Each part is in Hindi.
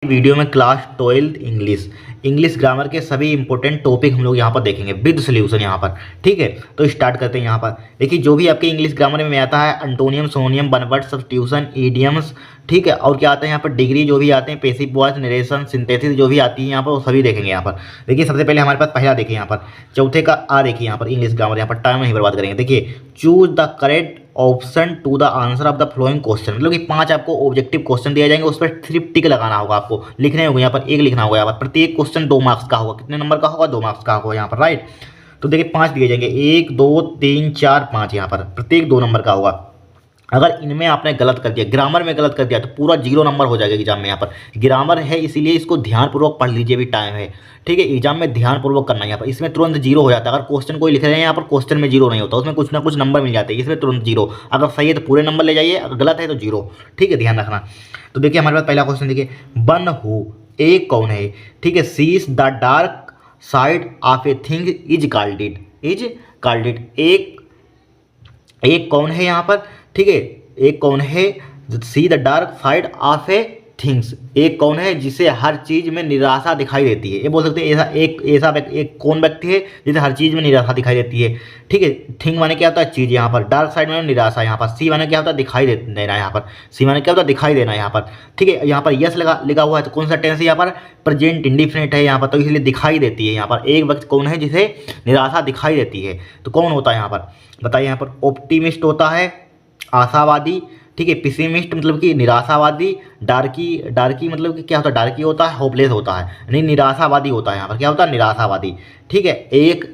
वीडियो में क्लास 12 इंग्लिश ग्रामर के सभी इंपॉर्टेंट टॉपिक हम लोग यहाँ पर देखेंगे विद सॉल्यूशन यहाँ पर। ठीक है, तो स्टार्ट करते हैं। यहाँ पर देखिए, जो भी आपके इंग्लिश ग्रामर में आता है, अंटोनियम, सोनियम, वन वर्ड सब्स्टिट्यूशन, ईडियम्स, ठीक है, और क्या आता है यहाँ पर डिग्री, जो भी आते हैं, पैसिव वॉइस, नरेशन, सिंथेसिस, जो भी आती है यहाँ पर वो सभी देखेंगे यहाँ पर। देखिए, सबसे पहले हमारे पास पहला देखिए यहाँ पर, चौथे का आ देखिए यहाँ पर इंग्लिश ग्रामर। यहाँ पर टाइम नहीं बर्बाद करेंगे। देखिए, choose the correct option to the answer of the flowing question, मतलब कि 5 आपको ऑब्जेक्टिव क्वेश्चन दिए जाएंगे, उस पर सिर्फ टिक लगाना होगा, आपको लिखने होंगे यहाँ पर, एक लिखना होगा यहाँ पर। प्रत्येक क्वेश्चन 2 मार्क्स का होगा। कितने नंबर का होगा? 2 मार्क्स का होगा यहाँ पर, राइट। तो देखिए 5 दिए जाएंगे, 1 2 3 4 5 यहाँ पर, प्रत्येक 2 नंबर का होगा। अगर इनमें आपने गलत कर दिया, ग्रामर में गलत कर दिया, तो पूरा 0 नंबर हो जाएगा एग्जाम में। यहाँ पर ग्रामर है, इसीलिए इसको ध्यानपूर्वक पढ़ लीजिए, भी टाइम है, ठीक है। एग्जाम में ध्यानपूर्वक करना है यहाँ पर। इसमें तुरंत 0 हो जाता है। अगर क्वेश्चन कोई लिख रहे हैं यहाँ पर, क्वेश्चन में 0 नहीं होता, उसमें कुछ ना कुछ नंबर मिल जाते हैं, इसमें तुरंत 0। अगर सही है तो पूरे नंबर ले जाइए, अगर गलत है तो 0, ठीक है, ध्यान रखना। तो देखिए हमारे पास पहला क्वेश्चन देखिए, वन हु, एक कौन है, ठीक है, sees the dark side of a thing is called it, एक कौन है यहाँ पर, ठीक है, एक कौन है, see the dark side of A things, एक कौन है जिसे हर चीज में निराशा दिखाई देती है। ये बोल सकते हैं एक कौन व्यक्ति है जिसे हर चीज में निराशा दिखाई देती है, ठीक है। थिंग माने क्या होता है? चीज यहाँ पर, डार्क साइड में निराशा यहाँ पर, सी माने क्या होता है? दिखाई देना यहाँ पर, सी माने क्या होता है? दिखाई देना यहाँ पर, ठीक है। यहाँ पर यस लिखा हुआ है, तो कौन सा टेंस है यहाँ पर? प्रेजेंट इंडिफिनिट है यहाँ पर, तो इसलिए दिखाई देती है यहाँ पर। एक व्यक्ति कौन है जिसे निराशा दिखाई देती है, तो कौन होता है यहाँ पर? बताइए। यहाँ पर ऑप्टिमिस्ट होता है, आशावादी, ठीक है, पिसिमिस्ट मतलब कि निराशावादी, डार्की मतलब कि क्या होता है? डार्की होता है, होपलेस होता है, नहीं निराशावादी होता है यहाँ पर। क्या होता है? निराशावादी, ठीक है। एक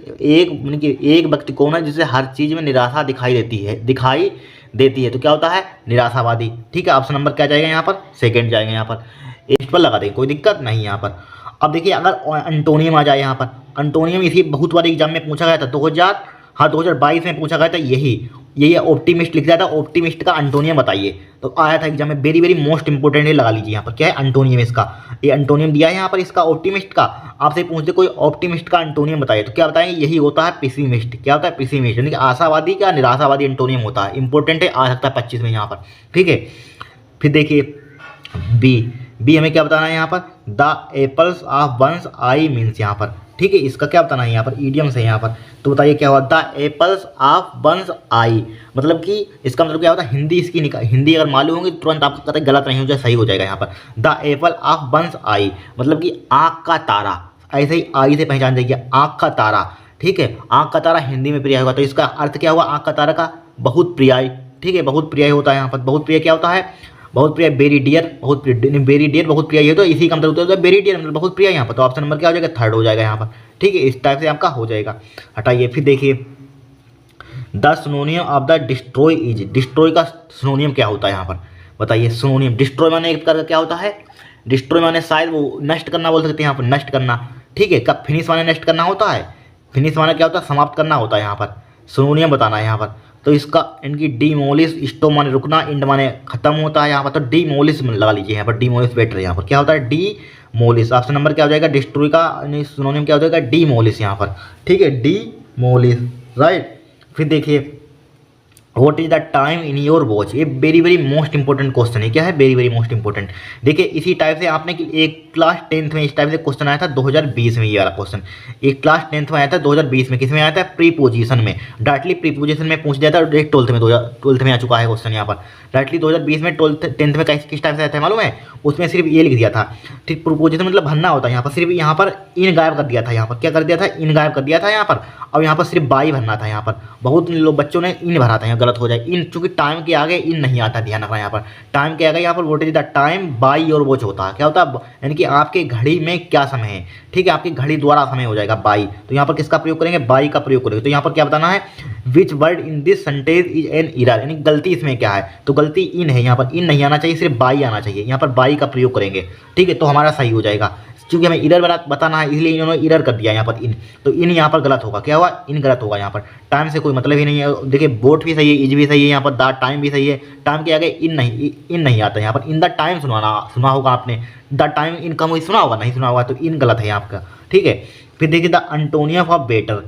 मतलब कि एक व्यक्ति कौन है जिसे हर चीज़ में निराशा दिखाई देती है, तो क्या होता है? निराशावादी, ठीक है। ऑप्शन नंबर क्या जाएगा यहाँ पर? सेकंड जाएगा यहाँ पर। इस पर लगा देंगे, कोई दिक्कत नहीं यहाँ पर। अब देखिए, अगर एंटोनियम आ जाए यहाँ पर, एंटोनियम इसी बहुत बार एग्जाम में पूछा गया था, 2022 में पूछा गया था, यही ऑप्टिमिस्ट लिख दिया था। ऑप्टिमिस्ट का एंटोनियम बताइए, तो आया था एग्जाम में। वेरी वेरी मोस्ट इंपोर्टेंट है, लगा लीजिए यहाँ पर। क्या है? एंटोनियम। इसका ये एंटोनियम दिया है यहाँ पर, इसका ऑप्टिमिस्ट का। आपसे पूछते कोई ऑप्टिमिस्ट का एंटोनियम बताइए, तो क्या बताएंगे? यही होता है पेसिमिस्ट। क्या होता है? पेसिमिस्ट, यानी कि आशावादी का निराशावादी एंटोनियम होता है। इंपॉर्टेंट है, आ सकता है 25 में यहाँ पर, ठीक है। फिर देखिए बी हमें क्या बताना है यहाँ पर? The apples of one's eye means यहाँ पर, ठीक है। इसका क्या बताना है यहाँ पर? ईडियम्स है यहाँ पर। तो बताइए क्या हुआ? The apples of one's eye, मतलब कि इसका मतलब क्या होता है? हिंदी अगर मालूम होगी तुरंत आपको पता है, गलत नहीं हो जाए, सही हो जाएगा यहाँ पर। The apple of one's eye मतलब कि आँख का तारा, ऐसे ही आई से पहचान जाइए, आँख का तारा, ठीक है। आँख का तारा हिंदी में प्रिय होगा, तो इसका अर्थ क्या हुआ? आँख का तारा का बहुत प्रिय, ठीक है, बहुत प्रिय होता है यहाँ पर। बहुत प्रिय क्या होता है? बहुत प्रिय, वेरी डियर, बहुत प्रिय है, तो इसी का मतलब होता है वेरी डियर, मतलब बहुत प्रिय यहाँ पर। तो ऑप्शन नंबर क्या हो जाएगा? थर्ड हो जाएगा यहाँ पर, ठीक है। इस टाइप से आपका हो जाएगा। हटाइए। फिर देखिए, the सिनोनियम of the destroy is, destroy का सिनोनियम क्या होता है यहाँ पर? बताइए। सिनोनियम, डिस्ट्रॉय माने एक तरह का क्या होता है? डिस्ट्रॉय माने शायद वो नष्ट करना बोल सकते हैं यहाँ पर, नष्ट करना, ठीक है। कब फिनिश माने नष्ट करना होता है, फिनिश माने क्या होता है? समाप्त करना होता है यहाँ पर। सिनोनियम बताना है यहाँ पर। तो इसका इनकी डिमोलिश, स्टो माने रुकना, इंड माने खत्म होता है यहाँ पर, तो डिमोलिश लगा लीजिए यहाँ पर। डिमोलिश बेटर है यहाँ पर। क्या होता है? डिमोलिश। ऑप्शन नंबर क्या हो जाएगा? डिस्ट्रॉय का सिनोनियम क्या हो जाएगा? डिमोलिश यहाँ पर, ठीक है, डिमोलिश, राइट। फिर देखिए, what is the time in your watch, ये very very most important question है। क्या है? Very very most important. देखिए, इसी टाइप से आपने एक क्लास 10th में इस टाइप से क्वेश्चन आया था 2020 में। ये वाला क्वेश्चन एक क्लास 10th में आया था 2020 में। किस में आया था? प्रीपोजिशन में। डायरेक्टली प्रीपोजिशन में पूछ दिया था, डायरेक्ट 12th में आ चुका है क्वेश्चन यहाँ पर। डायरेक्टली 2020 में 10th में किस टाइप से आया था मालूम है? उसमें सिर्फ ये लिख दिया था, ठीक, प्रीपोजिशन मतलब भरना होता है यहाँ पर। सिर्फ यहाँ पर इन गायब कर दिया था, यहाँ पर क्या कर दिया था? इन गायब कर दिया था यहाँ पर। और यहाँ पर सिर्फ बाई भरना था यहाँ पर। बहुत लोग बच्चों ने इन भरा था, यहाँ गलत हो जाए। इन चूंकि टाइम के आगे इन नहीं आता, ध्यान रखना यहाँ पर। टाइम के आगे यहाँ पर what is the time by your watch होता है। क्या होता है? यानी कि आपके घड़ी में क्या समय है, ठीक है, आपकी घड़ी द्वारा समय हो जाएगा बाई। तो यहाँ पर किसका प्रयोग करेंगे? बाई का प्रयोग करेंगे। तो यहाँ पर क्या बताना है? Which word in this sentence is an error, यानी गलती इसमें क्या है? तो गलती इन है यहाँ पर। इन नहीं आना चाहिए, सिर्फ बाई आना चाहिए। यहाँ पर बाई का प्रयोग करेंगे, ठीक है, तो हमारा सही हो जाएगा। क्योंकि हमें इरर बताना है, इसलिए इन्होंने इरर कर दिया यहाँ पर इन। तो इन यहाँ पर गलत होगा। क्या हुआ? इन गलत होगा यहाँ पर। टाइम से कोई मतलब ही नहीं है। देखिए, बोट भी सही है, इज भी सही है यहाँ पर, द टाइम भी सही है। टाइम के आगे इन नहीं आता यहाँ पर। इन द टाइम सुना होगा आपने, द टाइम इन कम सुना होगा, नहीं सुना होगा, तो इन गलत है आपका, ठीक है। फिर देखिए, the antonym of better,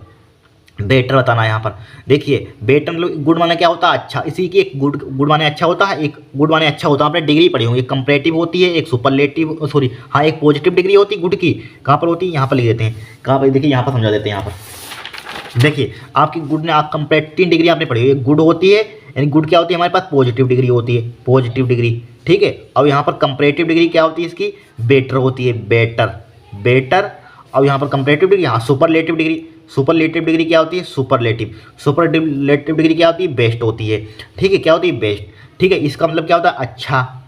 better बताना है यहाँ पर। देखिए बेटर मतलब गुड माने क्या होता है, अच्छा। इसी की एक गुड गुड माने अच्छा होता है, एक गुड माने अच्छा होता है। आपने डिग्री पढ़ी होगी, एक कंपैरेटिव होती है, एक सुपरलेटिव, सॉरी हाँ एक पॉजिटिव डिग्री होती है गुड की। कहाँ पर होती है, यहाँ पर लिख देते हैं। कहाँ पर, देखिए यहाँ पर समझा देते हैं। यहाँ पर देखिए आपकी गुड ने, आप कंपैरेटिव डिग्री आपने पढ़ी हुई, गुड होती है, यानी गुड क्या होती है हमारे पास, पॉजिटिव डिग्री होती है, पॉजिटिव डिग्री, ठीक है। अब यहाँ पर कंपैरेटिव डिग्री क्या होती है इसकी, बेटर होती है, बेटर, बेटर। अब यहाँ पर कंपैरेटिव डिग्री, हाँ सुपरलेटिव डिग्री, सुपरलेटिव डिग्री क्या होती है, सुपरलेटिव, सुपरलेटिव डिग्री क्या होती है, बेस्ट होती है, ठीक है। क्या होती है, बेस्ट, ठीक है। इसका मतलब क्या होता है, अच्छा,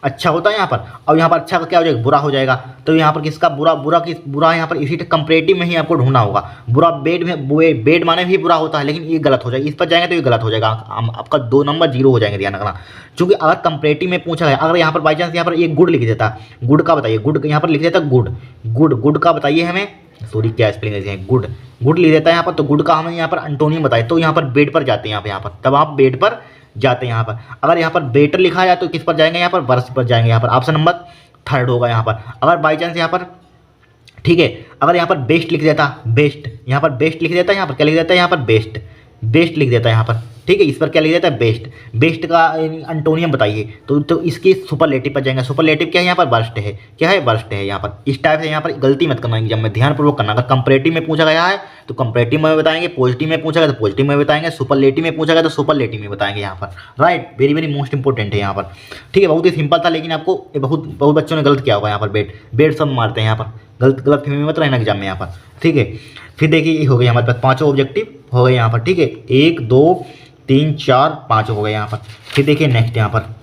अच्छा होता है यहाँ पर। अब यहाँ पर अच्छा का क्या हो जाएगा, बुरा हो जाएगा। तो यहाँ पर किसका बुरा, बुरा किस, बुरा यहाँ पर इसी कंपैरेटिव में ही आपको ढूंढना होगा। बुरा बेड में, बेड माने भी बुरा होता है, लेकिन ये गलत हो जाएगा, इस पर जाएंगे तो ये गलत हो जाएगा, आपका 2 नंबर 0 हो जाएंगे, ध्यान रखना। क्योंकि अगर कंपैरेटिव में पूछा गया, अगर यहाँ पर बाई चांस यहाँ पर ये गुड लिख देता, गुड का बताइए, गुड यहाँ पर लिख देता गुड, गुड, गुड का बताइए हमें, सॉरी क्या स्पेलिंग है, गुड, गुड लिख देता है यहाँ पर। तो गुड का हमें यहाँ पर एंटोनियम बताए, तो यहाँ पर बेड पर जाते हैं, यहाँ पर तब आप बेड पर जाते हैं यहाँ पर। अगर यहाँ पर बेटर लिखा जाए तो किस पर जाएंगे, यहाँ पर वर्स पर जाएंगे। यहाँ पर ऑप्शन नंबर 3 होगा यहाँ पर। अगर बाई चांस यहाँ पर, ठीक है, अगर यहाँ पर बेस्ट लिख देता, बेस्ट, यहाँ पर बेस्ट लिख देता है, यहाँ पर क्या लिख देता है, यहाँ पर बेस्ट, बेस्ट लिख देता है यहाँ पर, ठीक है। इस पर क्या लिख देता है, बेस्ट, बेस्ट का एंटोनियम बताइए। तो इसके सुपरलेटिव पर जाएंगे। सुपरलेटिव क्या है, यहाँ पर वर्स्ट है, क्या है, वर्स्ट है यहाँ पर। इस टाइप से यहाँ पर गलती मत करना एग्जाम में, ध्यानपूर्वक करना। अगर कंपैरेटिव में पूछा गया है तो कंपैरेटिव में बताएंगे, पॉजिटिव में पूछा गया तो पॉजिटिव में बताएंगे, सुपरलेटिव में पूछा गया तो सुपरलेटिव में बताएंगे यहाँ पर, right. Very very most important है यहाँ पर, ठीक है। बहुत ही सिंपल था, लेकिन आपको बहुत बहुत बच्चों ने गलत किया होगा यहाँ पर, बेड, बेड सब मारते हैं यहाँ पर, गलत गलत फहमी में मत रहना एग्जाम में यहाँ पर, ठीक है। फिर देखिए ये हो गया हमारे पास 5 ऑब्जेक्टिव हो गए यहाँ पर, ठीक है। 1 2 3 4 5 हो गए यहाँ पर। फिर देखिए नेक्स्ट यहाँ पर,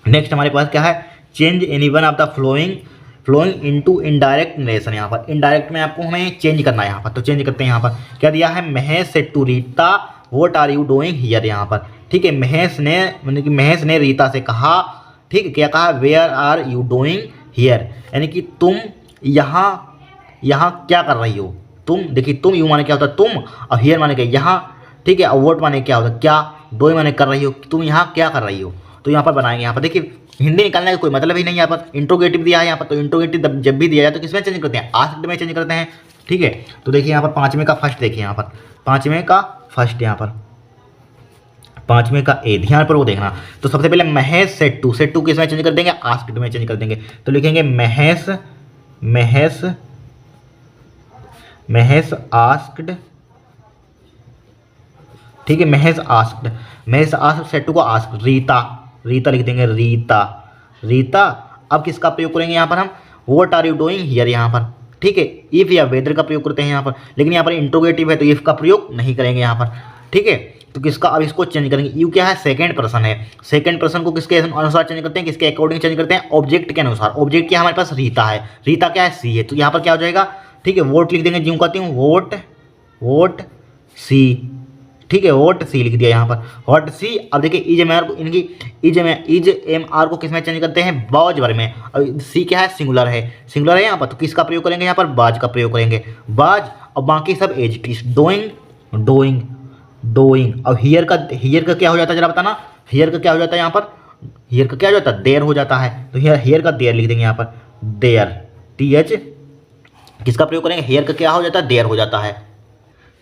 नेक्स्ट हमारे पास क्या है, change any one of the flowing into indirect narration. यहाँ पर इनडायरेक्ट में आपको हमें चेंज करना है यहाँ पर, तो चेंज करते हैं। यहाँ पर क्या दिया है, Mahesh said to Rita what are you doing here, यहाँ पर, ठीक है। महेश ने, मतलब कि महेश ने रीता से कहा, ठीक है, क्या कहा, where are you doing here, यानी कि तुम यहाँ क्या कर रही हो, तुम। देखिए तुम यू माने क्या होता है, तुम, और हियर माने क्या, यहाँ, ठीक है। और व्हाट माने क्या होता है, क्या, डूइंग माने कर रही हो, तुम यहाँ क्या कर रही हो। तो यहाँ पर बनाएंगे। यहाँ पर देखिए हिंदी निकालने का कोई मतलब ही नहीं, यहाँ पर इंट्रोगेटिव दिया है यहाँ पर। तो इंट्रोगेटिव जब भी दिया जाए तो किसमें चेंज करते हैं, आस्क्ड में चेंज करते हैं, ठीक है। तो देखिए यहाँ पर 5वें का फर्स्ट, देखिए यहाँ पर 5वें का फर्स्ट, यहाँ पर 5वें का ए, ध्यान पर वो देखना। तो सबसे पहले Mahesh said to, said to किसमें चेंज कर देंगे, आस्क्ड में चेंज कर देंगे। तो लिखेंगे महेश, महेश, महेश आस्क्ड, ठीक है। Mahesh asked, Mahesh asked said to को आस्क्ड, रीता, रीता लिख देंगे, रीता, रीता। अब किसका प्रयोग करेंगे यहाँ पर हम, what are you doing here, यहाँ पर, ठीक है। इफ या वेदर का प्रयोग करते हैं यहाँ पर, लेकिन यहाँ पर इंट्रोगेटिव है तो इफ का प्रयोग नहीं करेंगे यहाँ पर, ठीक है। तो किसका, अब इसको चेंज करेंगे। यू क्या है, सेकंड पर्सन है, सेकंड पर्सन को किसके अनुसार चेंज करते हैं, किसके अकॉर्डिंग चेंज करते हैं, ऑब्जेक्ट के अनुसार। ऑब्जेक्ट क्या हमारे पास, रीता है, रीता क्या है, सी है। तो यहाँ पर क्या हो जाएगा, ठीक है, वोट लिख देंगे, ज्यों कहती हूँ वोट, वोट सी, ठीक है, वोट सी लिख दिया यहाँ पर, वोट सी। अब देखिए इज एम आर को, इनकी इज एम आर को किस में चेंज करते हैं, बाज भर में। और सी क्या है, सिंगुलर है, सिंगुलर है यहाँ पर। तो किसका प्रयोग करेंगे यहाँ पर, बाज का प्रयोग करेंगे, बाज। और बाकी सब as it, doing, doing, doing. अब हियर का क्या हो जाता है जरा बताना, हियर का क्या हो जाता है यहाँ पर, हियर का क्या हो जाता है, देयर हो जाता है। तो हियर का देयर लिख देंगे यहाँ पर, देयर, टी एच, किसका प्रयोग करेंगे, हेयर का क्या हो जाता है, देयर हो जाता है,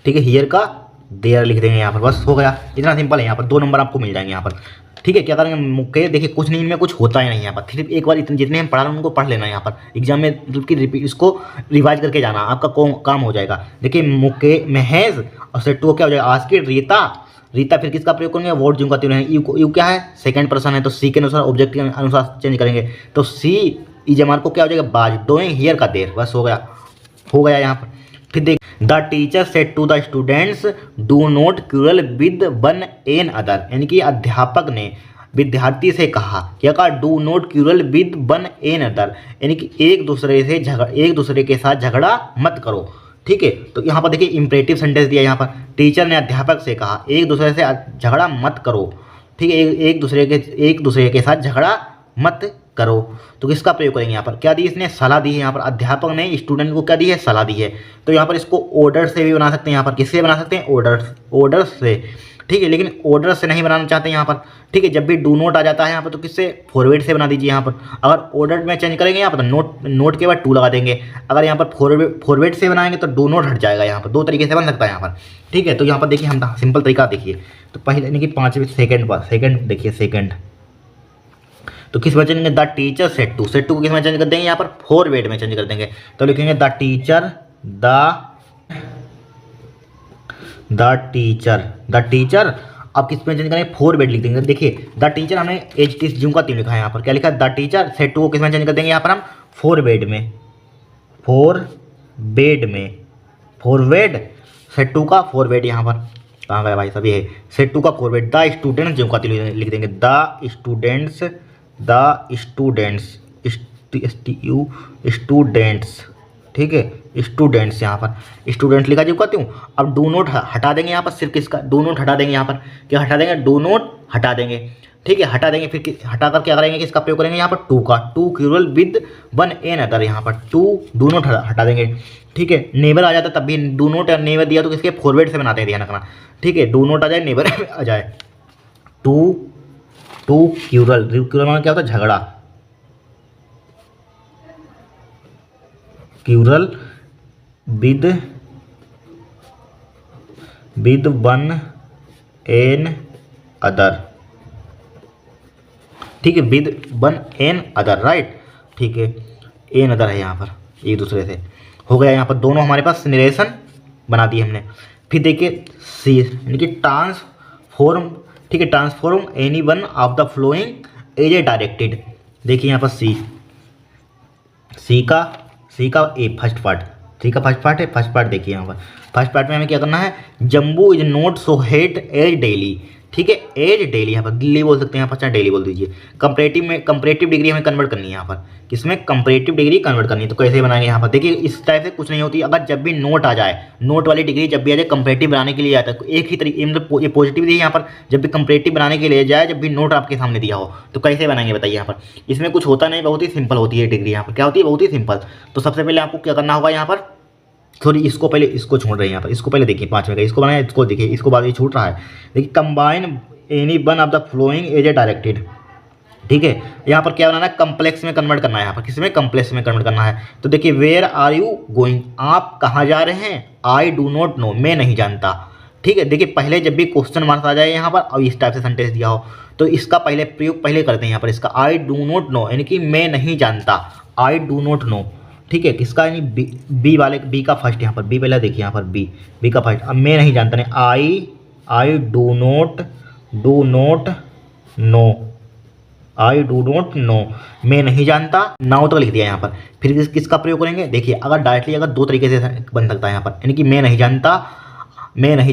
ठीक है। हेयर का देयर लिख देंगे यहाँ पर, बस हो गया, इतना सिंपल है। यहाँ पर 2 नंबर आपको मिल जाएंगे यहाँ पर, ठीक है। क्या करेंगे, मुक्के, देखिए कुछ नहीं, इनमें कुछ होता ही नहीं यहाँ पर। सिर्फ एक बार इतने जितने हम पढ़ा रहे हैं उनको पढ़ लेना यहाँ पर, एग्जाम में मतलब कि रिपीट, इसको रिवाइज करके जाना, आपका काम हो जाएगा। देखिए मुक्के, महेश और सेड टू क्या हो जाएगा, आस्क्ड, रीता, रीता। फिर किसका प्रयोग करेंगे, वोट जो कहते हैं, यू क्या है, सेकंड पर्सन है, तो सी के अनुसार, ऑब्जेक्ट के अनुसार चेंज करेंगे। तो सी इज एम आर को क्या हो जाएगा, बाज, डूइंग, हियर का देयर, बस हो गया, हो गया यहाँ पर। फिर देख, the teacher said to the students do not quarrel with one another, यानी कि अध्यापक ने विद्यार्थी से कहा, क्या कहा, do not quarrel with one another, यानी कि एक दूसरे के साथ झगड़ा मत करो, ठीक है। तो यहाँ पर देखिए इंपरेटिव सेंटेंस दिया यहाँ पर, टीचर ने अध्यापक से कहा एक दूसरे से झगड़ा मत करो, ठीक है, एक दूसरे के साथ झगड़ा मत करो। तो किसका प्रयोग करेंगे यहाँ पर, क्या दी, इसने सलाह दी है यहाँ पर, अध्यापक ने स्टूडेंट को क्या दी है, सलाह दी है। तो यहाँ पर इसको ऑर्डर से भी बना सकते हैं, यहाँ पर किससे बना सकते हैं, ऑर्डर से, ठीक है, लेकिन ऑर्डर से नहीं बनाना चाहते यहाँ पर। ठीक है, जब भी डू नोट आ जाता है यहाँ पर तो किससे, फॉरवर्ड से बना दीजिए यहाँ पर। अगर ऑर्डर में चेंज करेंगे यहाँ पर तो नोट के बाद टू लगा देंगे। अगर यहाँ पर फॉरवर्ड से बनाएंगे तो डू नोट हट जाएगा यहाँ पर। दो तरीके से बन सकता है यहाँ पर। ठीक है, तो यहाँ पर देखिए हम सिंपल तरीका देखिए। तो पहले यानी कि 5वें सेकंड पर सेकंड देखिए सेकंड, तो किस में चेंज करेंगे, द टीचर सेट टू को किस में चेंज कर देंगे यहाँ पर, फॉरवर्ड में चेंज कर देंगे। तो लिखेंगे द टीचर अब किस में चेंज करेंगे, फॉरवर्ड लिख देंगे। देखिए द टीचर हमने एच टी ज्यों का तीन लिखा है यहाँ पर, क्या लिखा है, द टीचर सेट टू को किस में चेंज कर देंगे यहाँ पर हम, फॉरवर्ड सेट टू का फॉरवर्ड यहाँ पर कहाँ गया भाई, सभी है सेट टू का फॉरवर्ड। द स्टूडेंट्स ज्यों का तीन लिख देंगे, द स्टूडेंट्स, ठीक है, स्टूडेंट्स यहाँ पर स्टूडेंट लिखा जी कहती हूँ। अब डू नोट हटा देंगे यहाँ पर, सिर्फ किसका, डू नोट हटा देंगे यहाँ पर, क्या हटा देंगे, डू नोट हटा देंगे। ठीक है, हटा देंगे, फिर हटा कर क्या करेंगे, किसका प्रयोग करेंगे यहाँ पर, टू का, to quarrel with one another, यहाँ पर टू डू नोट हटा देंगे। ठीक है, नेबर आ जाता तब भी डू नोट या नेबर दिया तो किसके, फॉरवर्ड से बनाते हैं, ध्यान रखना। ठीक है, डू नोट आ जाए, नेबर आ जाए, टू क्यूरल मतलब क्या होता है, झगड़ा, quarrel with one another. ठीक है, with one another, right. ठीक है, एन अदर है यहाँ पर, एक दूसरे से हो गया। यहाँ पर दोनों हमारे पास निरेशन बना दिए हमने। फिर देखिए सी यानी कि ट्रांसफॉर्म। ठीक है, transform any one of the flowing as a directed. देखिए यहाँ पर सी का ए फर्स्ट पार्ट, सी का फर्स्ट पार्ट है, फर्स्ट पार्ट देखिए यहाँ पर। फर्स्ट पार्ट में हमें क्या करना है, Jammu is not so hate as Delhi. ठीक है, एज डेली यहाँ पर दिल्ली बोल सकते हैं, यहाँ पर चाहे डेली बोल दीजिए। कंपरेटिव डिग्री हमें कन्वर्ट करनी है यहाँ पर, किसमें, कंपरेटिव डिग्री कन्वर्ट करनी है। तो कैसे बनाएंगे यहाँ पर, देखिए इस टाइप से कुछ नहीं होती। अगर जब भी नोट आ जाए, नोट वाली डिग्री जब भी आ जाए, कंपरेटिव बनाने के लिए आता है, एक ही तरीके, मतलब ये पॉजिटिव दी है यहाँ पर, जब भी कंपरेटिव बनाने के लिए जाए, जब भी नोट आपके सामने दिया हो, तो कैसे बनाएंगे बताइए यहाँ पर। इसमें कुछ होता नहीं, बहुत ही सिंपल होती है डिग्री यहाँ पर। क्या होती है, बहुत ही सिंपल। तो सबसे पहले आपको क्या करना होगा यहाँ पर, सॉरी इसको पहले, इसको छोड़ रहे हैं यहाँ पर, इसको पहले देखिए 5वें का, इसको बनाया, इसको देखिए, इसको बाद ये छूट रहा है। देखिए combine any one of the flowing as a directed. ठीक है, यहाँ पर क्या बनाना है, कम्प्लेक्स में कन्वर्ट करना है। यहाँ पर किसमें, कम्प्लेक्स में कन्वर्ट करना है। तो देखिए वेयर आर यू गोइंग, आप कहाँ जा रहे हैं, आई डू नॉट नो, मैं नहीं जानता। ठीक है, देखिए पहले जब भी क्वेश्चन मार्क्स आ जाए यहाँ पर और इस टाइप से सेंटेंस दिया हो तो इसका पहले प्रयोग पहले करते हैं यहाँ पर, इसका आई डू नॉट नो यानी कि मैं नहीं जानता, आई डू नॉट नो। ठीक है, किसका यानी बी वाले, बी का फर्स्ट यहाँ पर, बी पहले देखिए यहाँ पर, बी का फर्स्ट। अब मैं नहीं जानता, नहीं, आई डू नॉट नो, मैं नहीं जानता, नाउ तो लिख दिया यहाँ पर। फिर किसका प्रयोग करेंगे, देखिए अगर डायरेक्टली अगर दो तरीके से बन सकता है यहाँ पर, यानी कि मैं नहीं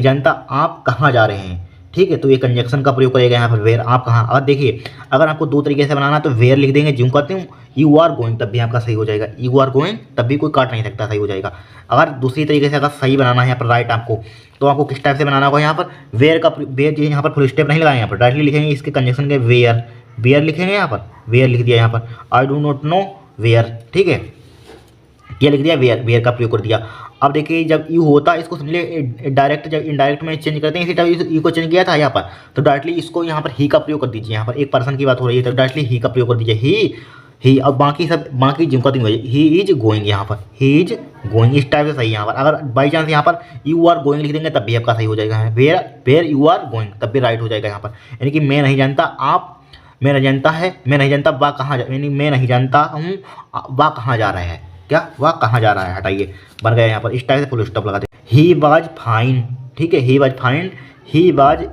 जानता आप कहाँ जा रहे हैं। ठीक है, तो ये कंजक्शन का प्रयोग करेगा यहाँ पर, वेयर, आप कहाँ। और देखिए अगर आपको दो तरीके से बनाना है तो वेयर लिख देंगे, ज्यों कहते हूँ यू आर गोइंग, तब भी आपका सही हो जाएगा, यू आर गोइंग, तब भी कोई काट नहीं सकता, सही हो जाएगा। अगर दूसरी तरीके से अगर सही बनाना है यहाँ पर राइट आपको, तो आपको किस टाइप से बनाना होगा यहाँ पर, वेयर यहाँ पर फुल स्टेप नहीं लगाएंगे, यहाँ पर डायरेक्टली लिखेंगे इसके कंजक्शन के वेयर लिखेंगे यहाँ पर, वेयर लिख दिया यहाँ पर, I do not know where. ठीक है, ये लिख दिया वेयर का प्रयोग कर दिया। अब देखिए जब यू होता है, इसको समझिए डायरेक्ट, जब इनडायरेक्ट में चेंज करते हैं, इसी टाइप यू को चेंज किया था यहाँ पर, तो डायरेक्टली इसको यहाँ पर ही का प्रयोग कर दीजिए। यहाँ पर एक पर्सन की बात हो रही है तो डायरेक्टली ही का प्रयोग कर दीजिए, ही। अब बाकी जिनका तीन बजे, ही इज गोइंग, यहाँ पर ही इज गोइंग, इस टाइप से सही है यहाँ पर। अगर बाई चांस यहाँ पर यू आर गोइंग लिख देंगे तब भी आपका सही हो जाएगा, वेयर यू आर गोइंग, तब भी राइट हो जाएगा यहाँ पर। यानी कि मैं नहीं जानता आप, मैं नहीं जानता वह कहाँ, यानी मैं नहीं जानता हूँ वह कहाँ जा रहा है, क्या वह कहाँ जा रहा है, हटाइए, बन गया यहाँ पर। इस टाइप से फुल स्टॉप लगा दे। ही वाज फाइन, ठीक है, he was fine, he was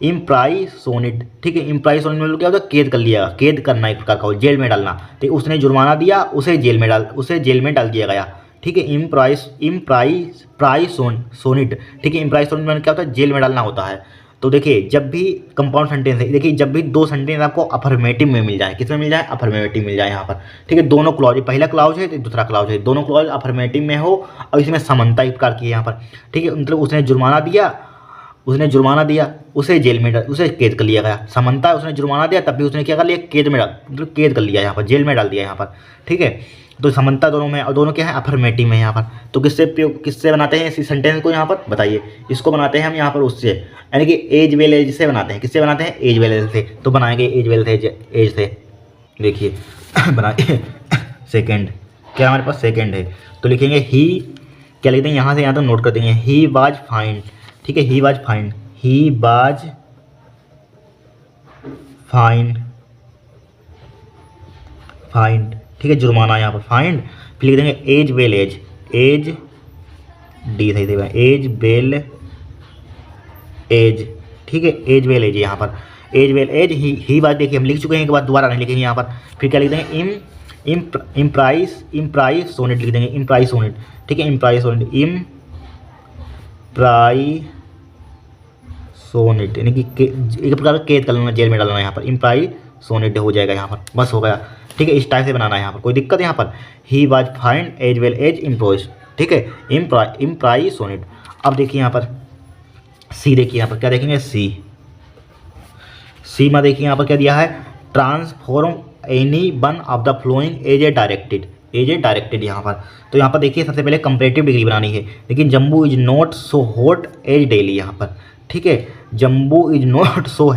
imprisoned. ठीक है, इम्प्राइसोनिड मतलब क्या होता है, कैद कर लिया, कैद करना एक प्रकार का, जेल में डालना। तो उसने जुर्माना दिया, उसे जेल में डाल दिया गया। ठीक है, इम्प्राइसोनिड। ठीक है, इम्प्राइसोनिड मतलब क्या होता है, जेल में डालना होता है। तो देखिए जब भी कंपाउंड सेंटेंस है, देखिए जब भी दो सेंटेंस आपको अफर्मेटिव में मिल जाए, किसमें मिल जाए, अफर्मेटिव मिल जाए यहाँ पर। ठीक है, दोनों क्लॉज, पहला क्लॉज है तो दूसरा क्लॉज है, दोनों क्लॉज अफर्मेटिव में हो और इसमें समानता एक प्रकार की है यहाँ पर। ठीक है, मतलब उसने जुर्माना दिया, उसने जुर्माना दिया, उसे जेल में उसे कैद कर लिया गया। समंता है, उसने जुर्माना दिया तब भी उसने क्या कर लिया, कैद में मतलब कैद कर लिया यहाँ पर, जेल में डाल दिया यहाँ पर, ठीक है। तो समंता दोनों में, और दोनों क्या है, अफर्मेटिव में यहाँ पर। तो किससे बनाते हैं इस सेंटेंस को यहाँ पर बताइए। इसको बनाते हैं हम यहाँ पर उससे, यानी कि एज वेल एज से बनाते हैं। किससे बनाते हैं, एज वेल एज से। तो बनाएंगे एज वेल एज से। देखिए बनाइए सेकेंड, क्या हमारे पास सेकेंड है, तो लिखेंगे ही, क्या लिखते हैं यहाँ से यहाँ तक नोट कर देंगे, ही वाज फाइंड, ठीक है, he was find, he was find, find, ठीक है, जुर्माना यहाँ पर फाइंड। फिर लिख देंगे as well as, as the सही देगा, एज वेल एज, ठीक है, एज वेल एज यहाँ पर, एज वेल एज ही बात देखिए हम लिख चुके हैं, एक बार दोबारा नहीं लिखेंगे यहाँ पर। फिर क्या लिख देंगे, इम्प्राइज सोनेट लिख देंगे, इम्प्राइज सोनेट, ठीक है, इम्प्राइज सोनेट, इम्प्राइज सोनेट, यानी कि एक प्रकार का कैद कर लेना, जेल में डालना यहाँ पर, इम्प्राइज सोनेट हो जाएगा यहाँ पर, बस हो गया, ठीक है। इस टाइप से बनाना है यहाँ पर, कोई दिक्कत है यहाँ पर। He was fined as well as imprisoned, ठीक है, इम्प्राइज सोनेट। अब देखिए यहाँ पर सी, देखिए यहाँ पर क्या देखेंगे, सी में देखिए यहाँ पर क्या दिया है, transform any one of the flowing as a directed, as a directed यहाँ पर। तो यहाँ पर देखिए सबसे पहले कंपैरेटिव डिग्री बनानी है, लेकिन Jammu is not so hot as Delhi यहाँ पर, ठीक है, Jammu is not so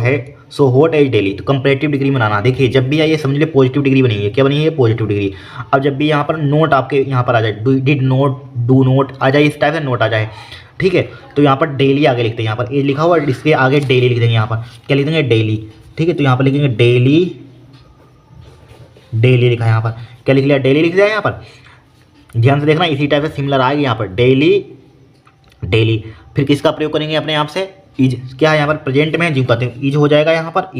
hot as Delhi. तो कंपैरेटिव डिग्री बनाना, देखिए जब भी आइए समझ लीजिए पॉजिटिव डिग्री बनी है, क्या बनी है, पॉजिटिव डिग्री। अब जब भी यहाँ पर नोट आपके यहाँ पर आ जाए, डिड नोट, डू नोट आ जाए, इस टाइप से नोट आ जाए, ठीक है, तो यहाँ पर डेली आगे लिखते हैं, यहाँ पर एज लिखा हुआ, इसके आगे डेली लिख देंगे, यहाँ पर क्या लिख देंगे, डेली, ठीक है। तो यहाँ पर लिखेंगे डेली, डेली लिखा है यहाँ पर, क्या लिख लिया, डेली लिख दिया यहाँ पर, ध्यान से देखना, इसी टाइप से सिमिलर आएगा यहाँ पर, डेली डेली। फिर किसका प्रयोग करेंगे अपने आप से, इज, क्या है यहाँ पर प्रेजेंट में जो कहते हैं, इज हो जाएगा यहाँ पर,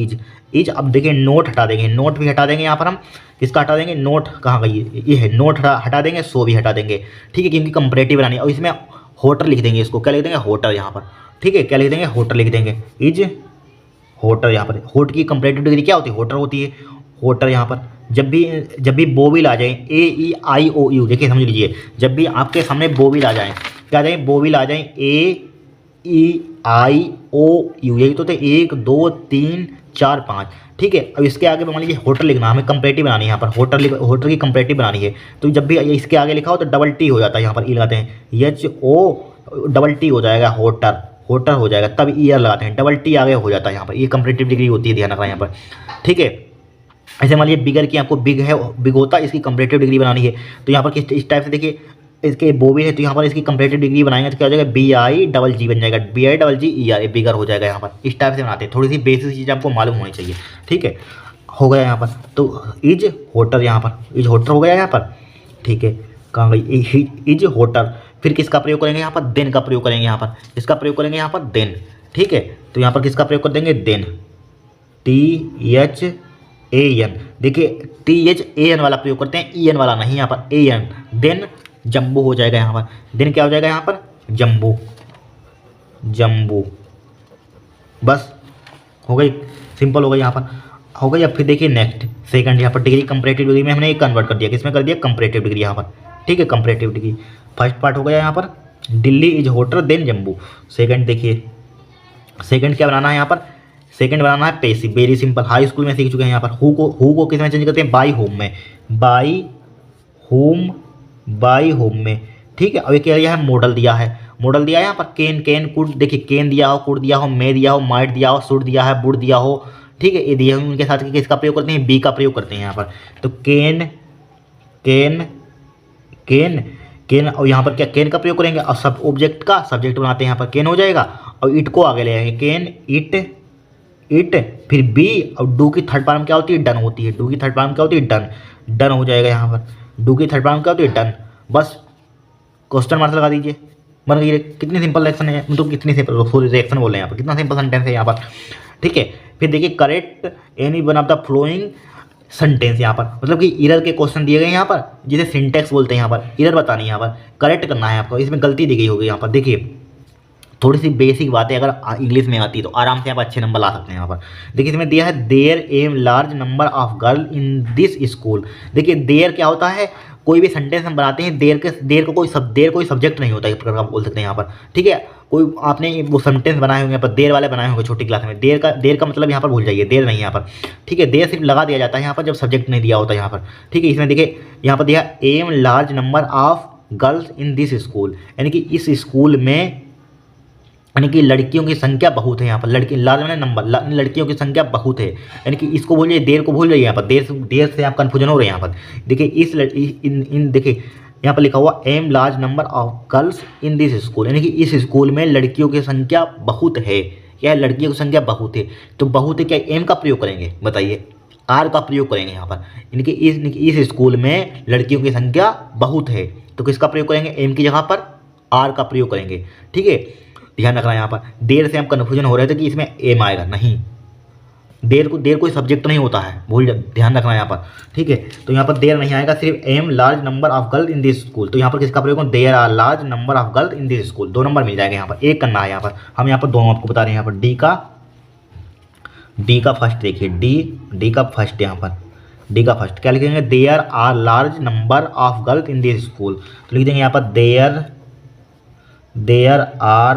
इज। अब देखिए नोट हटा देंगे, नोट भी हटा देंगे यहाँ पर हम, किसका हटा देंगे, नोट कहाँ गई, ये है, नोट हटा देंगे, सो भी हटा देंगे, ठीक है, क्योंकि कंपैरेटिव बनानी है। और इसमें होटर लिख देंगे, इसको क्या लिख देंगे, होटर यहाँ पर, ठीक है, क्या लिख देंगे, होटर लिख देंगे, इज होटर यहाँ पर। होट की कंपैरेटिव डिग्री क्या होती है, होटर होती है, होटर यहाँ पर। जब भी बोविल आ जाए, ए ई आई ओ यू, देखिए समझ लीजिए, जब भी आपके सामने बोविल आ जाए, क्या आ जाए, बोविल आ जाए, ए ई आई ओ यू, यही तो थे 1 2 3 4 5, ठीक है। अब इसके आगे मान लीजिए होटर लिखना, हमें कंपैरेटिव बनानी है यहाँ पर, होटर की कंपैरेटिव बनानी है। तो जब भी इसके आगे लिखा हो तो डबल टी हो जाता है, यहाँ पर ई लगाते हैं, एच ओ डबल टी हो जाएगा, होटर, होटर हो जाएगा, तब ईयर लगाते हैं, डबल टी आगे हो जाता है यहाँ पर, ये कंपैरेटिव डिग्री होती है, ध्यान रखना यहाँ पर, ठीक है। ऐसे मान लीजिए बिगर की, आपको बिग है, बिग होता है, इसकी कंपैरेटिव डिग्री बनानी है। तो यहाँ पर इस टाइप से देखिए, इसके बोवी है, तो यहाँ पर इसकी कंपैरेटिव डिग्री बनाएंगे तो क्या हो जाएगा, बी आई डबल जी बन जाएगा, B I double G E R, bigger हो जाएगा यहाँ पर। इस टाइप से बनाते हैं, थोड़ी सी बेसिक चीज़ आपको मालूम होनी चाहिए, ठीक है, हो गया यहाँ पर। तो इज होटर, यहाँ पर इज होटर हो गया यहाँ पर, ठीक है, कहाँ गई, इज होटर। फिर किसका प्रयोग करेंगे यहाँ पर, देन का प्रयोग करेंगे यहाँ पर, इसका प्रयोग करेंगे यहाँ पर, देन, ठीक है। तो यहाँ पर किसका प्रयोग कर देंगे, then, T H A N, देखिए टी एच ए एन वाला प्रयोग करते हैं, ई एन वाला नहीं, यहाँ पर ए एन, देन जम्बू हो जाएगा यहाँ पर, देन क्या हो जाएगा यहाँ पर, जम्बू, जम्बू, बस हो गई, सिंपल हो गई यहाँ पर, हो गई। अब फिर देखिए नेक्स्ट सेकंड, यहाँ पर डिग्री कंपैरेटिव डिग्री में हमने एक कन्वर्ट कर दिया, किसमें कर दिया, कंपैरेटिव डिग्री यहाँ पर, ठीक है, कंपैरेटिव डिग्री। फर्स्ट पार्ट हो गया यहाँ पर, Delhi is hotter than Jammu. Second देखिए, सेकंड क्या बनाना है यहाँ पर, सेकंड बनाना है passive, very simple, high school में सीख चुके हैं यहाँ पर। हु को किस में चेंज करते हैं, बाई होम में, बाई होम, बाई होम में, ठीक है। अब ये क्या दिया है, मॉडल दिया है, मॉडल दिया है यहाँ पर, कैन कुड, देखिए कैन दिया हो, कुड दिया हो, मे दिया हो, माइट दिया हो, शुड दिया है, वुड दिया हो, ठीक है, ये दिया है। उनके साथ किसका प्रयोग करते हैं, बी का प्रयोग करते हैं यहाँ पर। तो कैन कैन कैन कैन, और यहाँ पर क्या कैन का प्रयोग करेंगे, और सब ऑब्जेक्ट का सब्जेक्ट बनाते हैं यहाँ पर, कैन हो जाएगा, और इट को आगे ले आएंगे, कैन इट, इट, फिर बी, और डू की थर्ड फॉर्म क्या होती है, डन होती है, डू की थर्ड फॉर्म क्या होती है, डन, डन हो जाएगा यहाँ पर, डू की थर्ड फॉर्म क्या होती है, डन, बस क्वेश्चन मार्क लगा दीजिए, बन गई। कितनी सिंपल रिएक्शन है, मतलब कितनी सिंपल, सॉरी रिएक्शन बोल रहे हैं यहाँ पर, कितना सिंपल सेंटेंस है यहाँ पर, ठीक है। फिर देखिए correct any one of the flowing sentence, यहाँ पर मतलब कि इरर के क्वेश्चन दिए गए यहाँ पर, जिसे सिंटेक्स बोलते हैं, यहाँ पर इरर बतानी है, यहाँ पर करेक्ट करना है आपको, इसमें गलती दी गई होगी यहाँ पर। देखिए थोड़ी सी बेसिक बातें अगर इंग्लिश में आती है तो आराम से आप अच्छे नंबर ला सकते हैं यहाँ पर। देखिए इसमें दिया है there am large number of girl in this school. देखिए देयर क्या होता है, कोई भी सेंटेंस हम बनाते हैं, देयर को कोई सब्जेक्ट नहीं होता, एक प्रकार का बोल सकते हैं यहाँ पर, ठीक है। कोई आपने वो सेंटेंस बनाए होंगे यहाँ पर, देर वाले बनाए होंगे छोटी क्लास में, देर का मतलब यहाँ पर भूल जाइए, देर नहीं यहाँ पर, ठीक है। देर सिर्फ लगा दिया जाता है यहाँ पर जब सब्जेक्ट नहीं दिया होता यहाँ पर, ठीक है। इसमें देखिए यहाँ पर दिया am large number of girls in this school, यानी कि इस स्कूल में, यानी कि लड़कियों की संख्या बहुत है यहाँ पर, लड़की लार्ज में नंबर, लड़कियों की संख्या बहुत है, यानी कि इसको भूल जाइए, देर को भूल जाइए यहाँ पर, देर से आप कन्फ्यूजन हो रहे हैं यहाँ पर। देखिए इन देखिए यहाँ पर लिखा हुआ am large number of girls in this school, यानी कि इस स्कूल में लड़कियों की संख्या बहुत है, क्या लड़कियों की संख्या बहुत है, तो बहुत है क्या एम का प्रयोग करेंगे बताइए, आर का प्रयोग करेंगे यहाँ पर, यानी कि इस स्कूल में लड़कियों की संख्या बहुत है, तो किसका प्रयोग करेंगे, एम की जगह पर आर का प्रयोग करेंगे, ठीक है। ध्यान रखना यहाँ पर, देर से हम कन्फ्यूजन हो रहे थे कि इसमें एम आएगा, नहीं, देर कोई सब्जेक्ट नहीं होता है, ध्यान रखना यहाँ पर, ठीक है। तो यहाँ पर देर नहीं आएगा, सिर्फ um large number of girl in this school, तो यहाँ पर किसका प्रयोग, there are large number of girl in this school, 2 number मिल जाएगा यहाँ पर, एक करना है यहाँ पर, हम यहाँ पर दोनों आपको बता रहे हैं। यहाँ पर डी का फर्स्ट देखिए, डी का फर्स्ट यहाँ पर, डी का फर्स्ट क्या लिखेंगे, there are large number of girls in this school, तो लिख देंगे यहाँ पर there are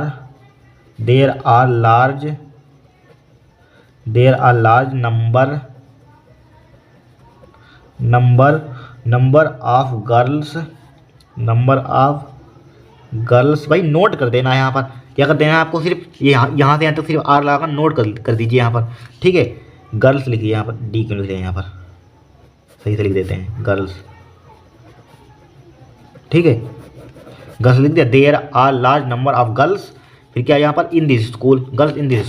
large number of girls, भाई नोट कर देना है यहाँ पर, क्या कर देना है आपको, सिर्फ यहाँ से यहाँ तक सिर्फ आर लगाकर नोट कर दीजिए यहाँ पर, ठीक है। गर्ल्स लिखिए यहाँ पर, डी क्यों लिख रहे हैं यहाँ पर, सही से लिख देते हैं गर्ल्स, ठीक है, गर्ल्स लिख दिया, there are large number of girls, फिर क्या यहाँ पर in this school, girls in this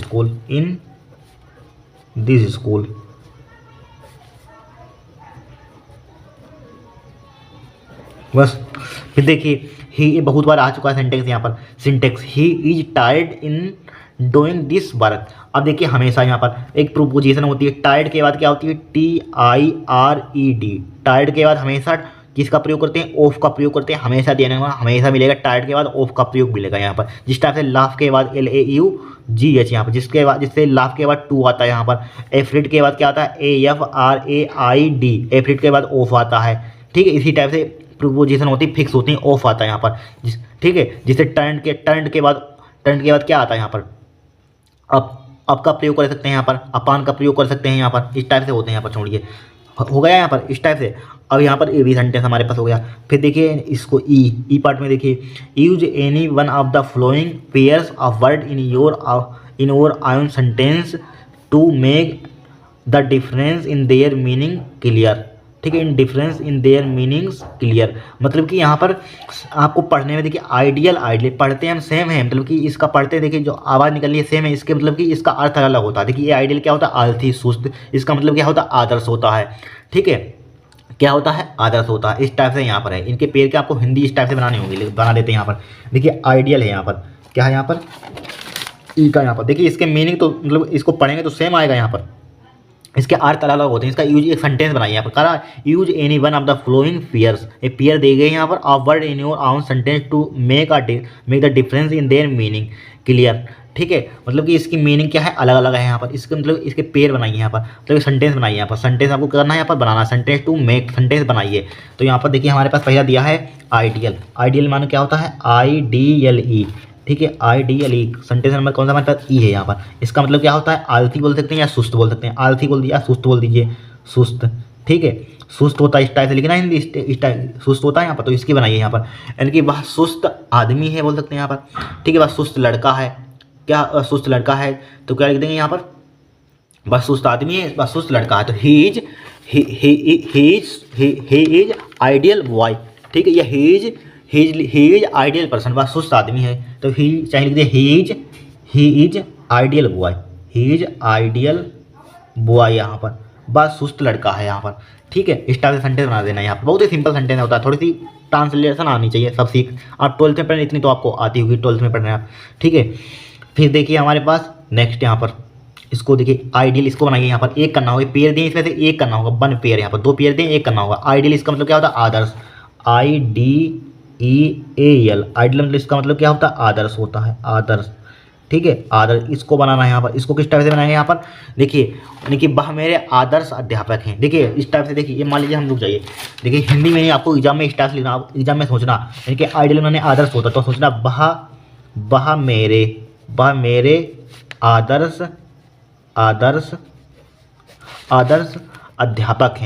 school, बस। फिर देखिए ही बहुत बार आ चुका है सेंटेंस यहाँ पर, syntax he is tired in doing this work. अब देखिए हमेशा यहाँ पर एक प्रोपोजिशन होती है, टायर्ड के बाद क्या होती है, TIRED, टायर्ड के बाद हमेशा किसका प्रयोग करते हैं, ऑफ का प्रयोग करते हैं, हमेशा देने में हमेशा मिलेगा, टायर्ड के बाद ऑफ का प्रयोग मिलेगा यहाँ पर। जिस टाइप से लाफ के बाद LAUGH यहाँ पर, जिससे लाफ के बाद टू आता है यहाँ पर, एफ्रिड के बाद क्या आता है, AFRAID, एफ्रिड के बाद ऑफ आता है, ठीक है। इसी टाइप से प्रोपोजिशन होती फिक्स होती है, ऑफ आता है यहाँ पर, ठीक है। जिससे टर्न के बाद क्या आता है यहाँ पर, अब का प्रयोग कर सकते हैं यहाँ पर, अपान का प्रयोग कर सकते हैं यहाँ पर, इस टाइप से होते हैं यहाँ पर, छोड़िए हो गया यहाँ पर इस टाइप से। अब यहाँ पर ए भी सेंटेंस हमारे पास हो गया। फिर देखिए इसको ई पार्ट में देखिए, use any one of the following pairs of word in your own sentence to make the difference in their meaning clear, ठीक है। In difference in their meanings clear, मतलब कि यहाँ पर आपको पढ़ने में देखिए आइडियल पढ़ते हैं हम सेम है, मतलब कि इसका पढ़ते देखिए जो आवाज़ निकल रही है सेम है, इसके मतलब कि इसका अर्थ अलग होता है। देखिए ये आइडियल क्या होता है, आलसी सुस्त, इसका मतलब क्या होता है, आदर्श होता है, ठीक है, क्या होता है, आदर्श होता है। इस टाइप से यहाँ पर है, इनके पेड़ के आपको हिंदी इस टाइप से बनानी होगी, बना देते हैं यहाँ पर। देखिए आइडियल है यहाँ पर, क्या है यहाँ पर, ई का यहाँ पर देखिए, इसके मीनिंग तो मतलब इसको पढ़ेंगे तो सेम आएगा यहाँ पर, इसके अर्थ अलग अलग होते हैं। इसका यूज एक सेंटेंस बनाइए यहाँ पर, करा use any one of the following pairs, a pair दे गए यहाँ पर, of word in your own sentence to make the difference in their meaning clear, ठीक है। मतलब कि इसकी मीनिंग क्या है, अलग अलग है यहाँ पर, इसके मतलब इसके पेयर बनाइए यहाँ पर, मतलब सेंटेंस बनाइए यहाँ पर, सेंटेंस आपको करना है यहाँ पर बनाना, सेंटेंस टू मेक सेंटेंस बनाइए। तो यहाँ पर देखिए हमारे पास पहला दिया है आइडियल मानो क्या होता है, IDLE, ठीक है, IDLE। सेंटेंस नंबर कौन सा हमारे पास, ई है यहाँ पर। इसका मतलब क्या होता है, आलसी बोल सकते हैं या सुस्त बोल सकते हैं, आलसी बोल दिया, सुस्त बोल दीजिए, सुस्त, ठीक है, सुस्त होता है इस टाइप से लिखना हिंदी, इस टाइप सुस्त होता है यहाँ पर, तो इसकी बनाइए यहाँ पर, यानी कि वह सुस्त आदमी है बोल सकते हैं यहाँ पर, ठीक है। वह सुस्त लड़का है, क्या सुस्त लड़का है, तो क्या लिख देंगे यहाँ पर, बस सुस्त आदमी है, बस सुस्त लड़का है, तो ही इज आइडियल बॉय, ठीक है, या ही इज आइडियल पर्सन, बस सुस्त आदमी है, तो ही चाहे लिख दे he is ideal boy, he is ideal boy यहाँ पर, बस सुस्त लड़का है यहाँ पर, ठीक है। इस टाइप से सेंटेंस बना देना यहाँ पर, बहुत ही सिंपल सेंटेंस होता है, थोड़ी सी ट्रांसलेशन आनी चाहिए, सब सीख आप 12th में पढ़ने, इतनी तो आपको आती होगी 12th में पढ़ने आप, ठीक है। फिर देखिए हमारे पास नेक्स्ट यहाँ पर, इसको देखिए आइडियल, इसको बनाइए यहाँ पर, एक करना होगा, पेयर दें इसमें से एक करना होगा, 1 पेयर यहाँ पर, 2 पेयर दें एक करना होगा। आइडियल इसका मतलब क्या होता है, आदर्श, IDEAL, आइडियल मतलब इसका मतलब क्या होता है, आदर्श होता है, आदर्श, ठीक है, आदर्श। इसको बनाना है यहाँ पर, इसको किस टाइप से बनाएंगे यहाँ पर, देखिए यानी कि वह मेरे आदर्श अध्यापक हैं, देखिए इस टाइप से। देखिए ये मान लीजिए हम लोग जाइए, देखिए हिंदी में नहीं, आपको एग्जाम में इस टाइप से लिखना, एग्जाम में सोचना, यानी कि आइडियल मैंने आदर्श होता, तो सोचना वह मेरे आदर्श आदर्श आदर्श अध्यापक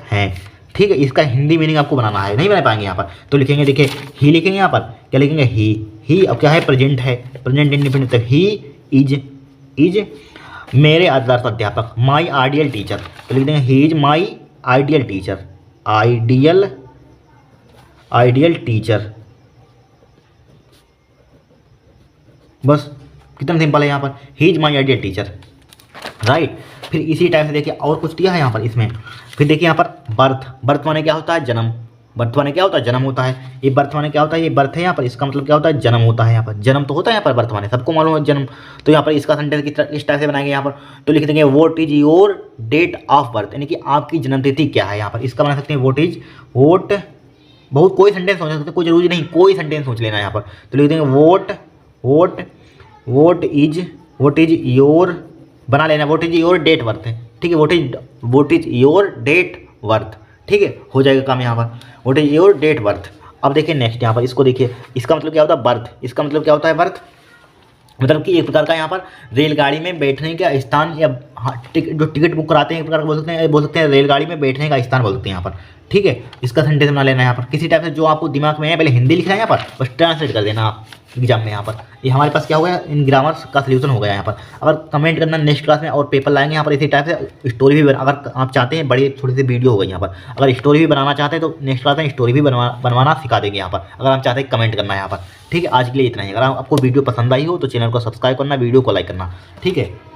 हैं। ठीक है, इसका हिंदी मीनिंग आपको बनाना है, नहीं बना पाएंगे यहाँ पर, तो लिखेंगे, देखिए ही लिखेंगे यहाँ पर, क्या लिखेंगे, ही अब क्या है, प्रेजेंट है, प्रेजेंट इंडिपेंडेंट, तो ही इज मेरे आदर्श अध्यापक, माई आइडियल टीचर, तो लिख देंगे he is my ideal teacher, ideal teacher. बस कितना सिंपल है यहाँ पर, he is my ideal teacher, right. फिर इसी टाइप से देखिए और कुछ दिया है यहाँ पर इसमें। फिर देखिए यहाँ पर बर्थ माने क्या होता है, जन्म, बर्थ माने क्या होता है, जन्म होता है। ये बर्थ माने क्या होता है, ये बर्थ है यहाँ पर, इसका मतलब क्या होता है, जन्म होता है। यहाँ पर जन्म तो होता है, यहाँ पर बर्थ माने सबको मालूम है जन्म। तो यहाँ पर इसका सेंटेंस इस टाइप से बनाएंगे यहाँ पर, तो लिख देंगे what is your date of birth, यानी कि आपकी जन्म तिथि क्या है। यहाँ पर इसका बना सकते हैं वोट, बहुत कोई सेंटेंस सोच सकते हैं, कोई जरूरी नहीं, कोई सेंटेंस सोच लेना यहाँ पर। तो लिख देंगे वोट इज योर, बना लेना, what is your date birth है, ठीक है, what is your date birth, ठीक है, हो जाएगा काम यहाँ पर, what is your date birth. अब देखिए नेक्स्ट यहाँ पर, इसको देखिए, इसका मतलब क्या होता है, बर्थ, इसका मतलब क्या होता है, बर्थ मतलब कि एक प्रकार का यहाँ पर रेलगाड़ी में बैठने का स्थान, या जो टिकट बुक कराते हैं एक प्रकार का बोल सकते हैं रेलगाड़ी में बैठने का स्थान बोल सकते हैं यहाँ पर, ठीक है। इसका सेंटेंस बना लेना यहाँ पर, किसी टाइप से जो आपको दिमाग में है, पहले हिंदी लिखना है यहाँ पर, बस ट्रांसलेट कर देना आप एग्जाम में। यहाँ पर ये हमारे पास क्या हो गया, इन ग्रामर्स का सलूशन हो गया यहाँ पर। अगर कमेंट करना, नेक्स्ट क्लास में और पेपर लाएंगे यहाँ पर इसी टाइप से स्टोरी भी अगर आप चाहते हैं, बड़ी थोड़ी सी वीडियो हो गई यहाँ पर, अगर स्टोरी भी बनाना चाहते हैं तो नेक्स्ट क्लास में स्टोरी भी बनवाना सिखा देंगे यहाँ पर, अगर आप चाहते हैं कमेंट करना यहाँ पर, ठीक है। आज के लिए इतना ही, अगर आपको वीडियो पसंद आई हो तो चैनल को सब्सक्राइब करना, वीडियो को लाइक करना, ठीक है।